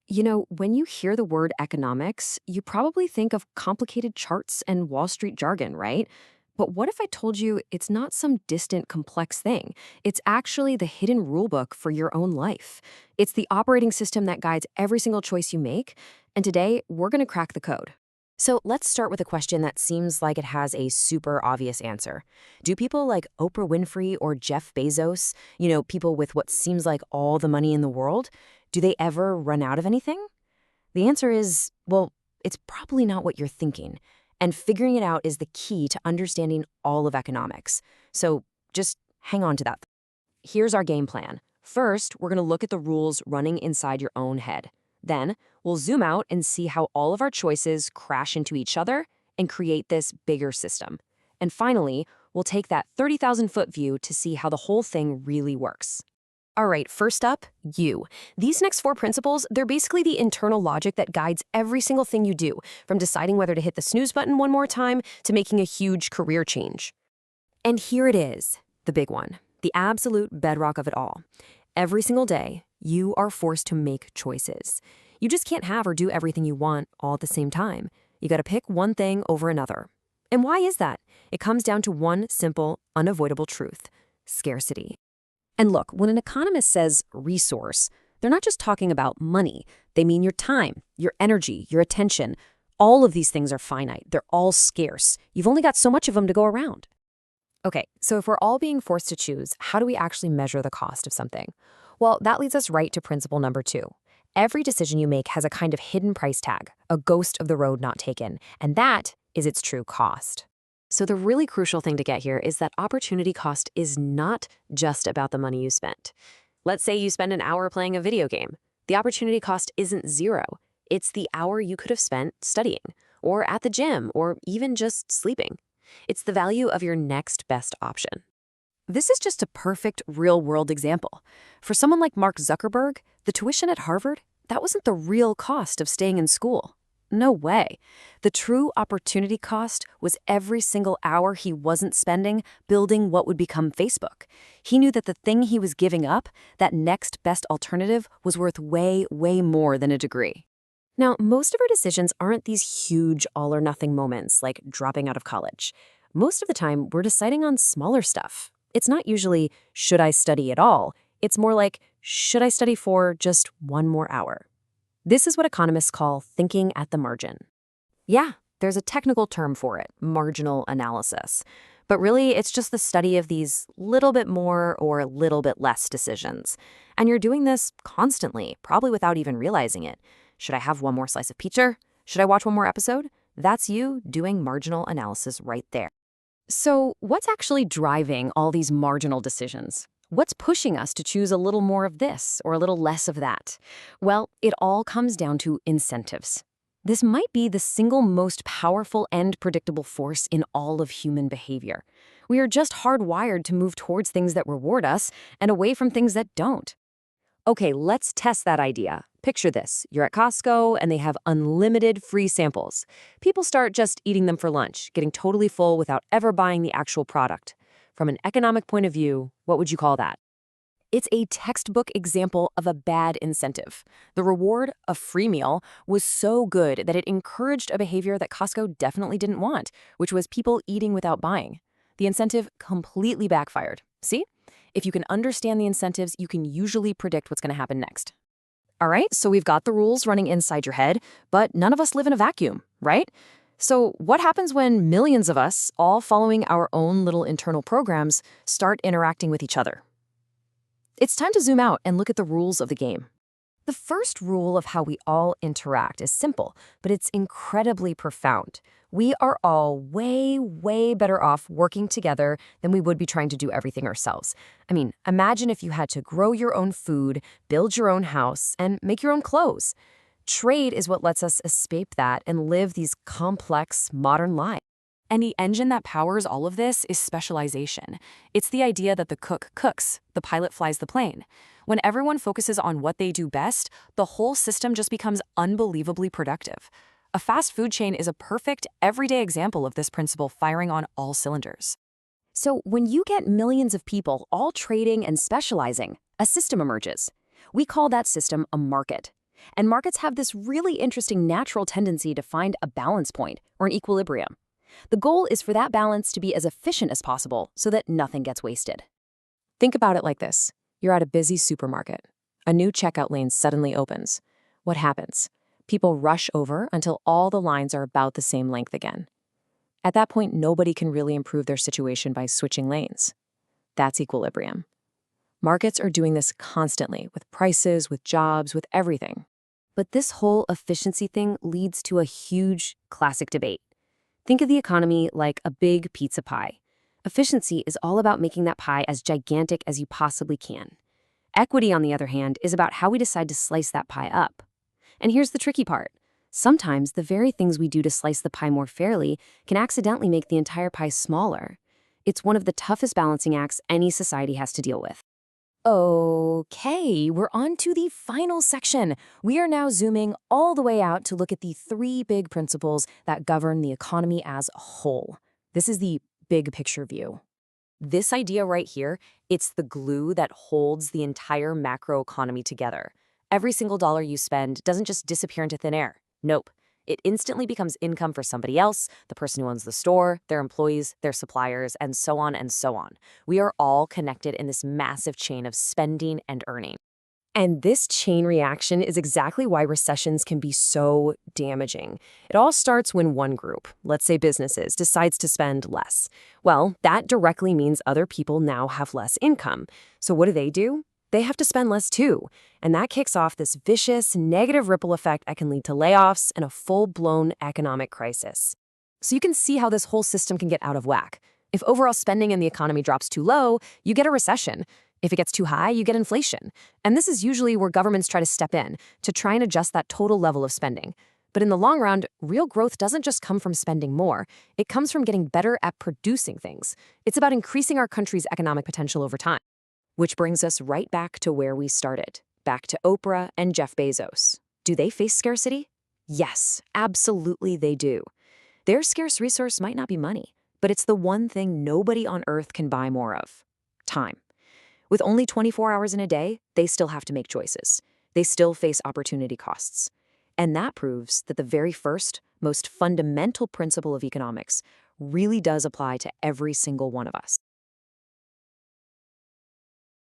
When you hear the word economics, you probably think of complicated charts and Wall Street jargon, right? But what if I told you it's not some distant, complex thing? It's actually the hidden rulebook for your own life. It's the operating system that guides every single choice you make. And today, we're going to crack the code. So let's start with a question that seems like it has a super obvious answer. Do people like Oprah Winfrey or Jeff Bezos, people with what seems like all the money in the world, do they ever run out of anything? The answer is, well, it's probably not what you're thinking. And figuring it out is the key to understanding all of economics. So just hang on to that. Here's our game plan. First, we're going to look at the rules running inside your own head. Then, we'll zoom out and see how all of our choices crash into each other and create this bigger system. And finally, we'll take that 30,000-foot view to see how the whole thing really works. All right, first up, you. These next four principles, they're basically the internal logic that guides every single thing you do, from deciding whether to hit the snooze button one more time to making a huge career change. And here it is, the big one, the absolute bedrock of it all. Every single day, you are forced to make choices. You just can't have or do everything you want all at the same time. You gotta pick one thing over another. And why is that? It comes down to one simple, unavoidable truth: scarcity. And look, when an economist says resource, they're not just talking about money. They mean your time, your energy, your attention. All of these things are finite. They're all scarce. You've only got so much of them to go around. Okay, so if we're all being forced to choose, how do we actually measure the cost of something? Well, that leads us right to principle number 2. Every decision you make has a kind of hidden price tag, a ghost of the road not taken, and that is its true cost. So the really crucial thing to get here is that opportunity cost is not just about the money you spent. Let's say you spend an hour playing a video game. The opportunity cost isn't zero. It's the hour you could have spent studying, or at the gym, or even just sleeping. It's the value of your next best option. This is just a perfect real-world example. For someone like Mark Zuckerberg, the tuition at Harvard, that wasn't the real cost of staying in school. No way. The true opportunity cost was every single hour he wasn't spending building what would become Facebook. He knew that the thing he was giving up, that next best alternative, was worth way, way more than a degree. Now, most of our decisions aren't these huge all-or-nothing moments like dropping out of college. Most of the time, we're deciding on smaller stuff. It's not usually, should I study at all? It's more like, should I study for just one more hour? This is what economists call thinking at the margin. Yeah, there's a technical term for it, marginal analysis. But really, it's just the study of these little bit more or little bit less decisions. And you're doing this constantly, probably without even realizing it. Should I have one more slice of pizza? Should I watch one more episode? That's you doing marginal analysis right there. So what's actually driving all these marginal decisions? What's pushing us to choose a little more of this or a little less of that? Well, it all comes down to incentives. This might be the single most powerful and predictable force in all of human behavior. We are just hardwired to move towards things that reward us and away from things that don't. Okay, let's test that idea. Picture this. You're at Costco and they have unlimited free samples. People start just eating them for lunch, getting totally full without ever buying the actual product. From an economic point of view, what would you call that? It's a textbook example of a bad incentive. The reward, a free meal, was so good that it encouraged a behavior that Costco definitely didn't want, which was people eating without buying. The incentive completely backfired. See? If you can understand the incentives, you can usually predict what's going to happen next. All right, so we've got the rules running inside your head, but none of us live in a vacuum, right? So what happens when millions of us, all following our own little internal programs, start interacting with each other? It's time to zoom out and look at the rules of the game. The first rule of how we all interact is simple, but it's incredibly profound. We are all way, way better off working together than we would be trying to do everything ourselves. I mean, imagine if you had to grow your own food, build your own house, and make your own clothes. Trade is what lets us escape that and live these complex, modern lives. And the engine that powers all of this is specialization. It's the idea that the cook cooks, the pilot flies the plane. When everyone focuses on what they do best, the whole system just becomes unbelievably productive. A fast food chain is a perfect, everyday example of this principle firing on all cylinders. So when you get millions of people all trading and specializing, a system emerges. We call that system a market. And markets have this really interesting natural tendency to find a balance point or an equilibrium. The goal is for that balance to be as efficient as possible so that nothing gets wasted. Think about it like this. You're at a busy supermarket. A new checkout lane suddenly opens. What happens? People rush over until all the lines are about the same length again. At that point, nobody can really improve their situation by switching lanes. That's equilibrium. Markets are doing this constantly with prices, with jobs, with everything. But this whole efficiency thing leads to a huge classic debate. Think of the economy like a big pizza pie. Efficiency is all about making that pie as gigantic as you possibly can. Equity, on the other hand, is about how we decide to slice that pie up. And here's the tricky part. Sometimes the very things we do to slice the pie more fairly can accidentally make the entire pie smaller. It's one of the toughest balancing acts any society has to deal with. Okay, we're on to the final section. We are now zooming all the way out to look at the three big principles that govern the economy as a whole. This is the big picture view. This idea right here, it's the glue that holds the entire macroeconomy together. Every single dollar you spend doesn't just disappear into thin air. Nope. It instantly becomes income for somebody else, the person who owns the store, their employees, their suppliers, and so on and so on. We are all connected in this massive chain of spending and earning. And this chain reaction is exactly why recessions can be so damaging. It all starts when one group, let's say businesses, decides to spend less. Well, that directly means other people now have less income. So what do? They have to spend less too. And that kicks off this vicious, negative ripple effect that can lead to layoffs and a full-blown economic crisis. So you can see how this whole system can get out of whack. If overall spending in the economy drops too low, you get a recession. If it gets too high, you get inflation. And this is usually where governments try to step in to try and adjust that total level of spending. But in the long run, real growth doesn't just come from spending more. It comes from getting better at producing things. It's about increasing our country's economic potential over time. Which brings us right back to where we started, back to Oprah and Jeff Bezos. Do they face scarcity? Yes, absolutely they do. Their scarce resource might not be money, but it's the one thing nobody on Earth can buy more of: time. With only 24 hours in a day, they still have to make choices. They still face opportunity costs. And that proves that the very first, most fundamental principle of economics really does apply to every single one of us.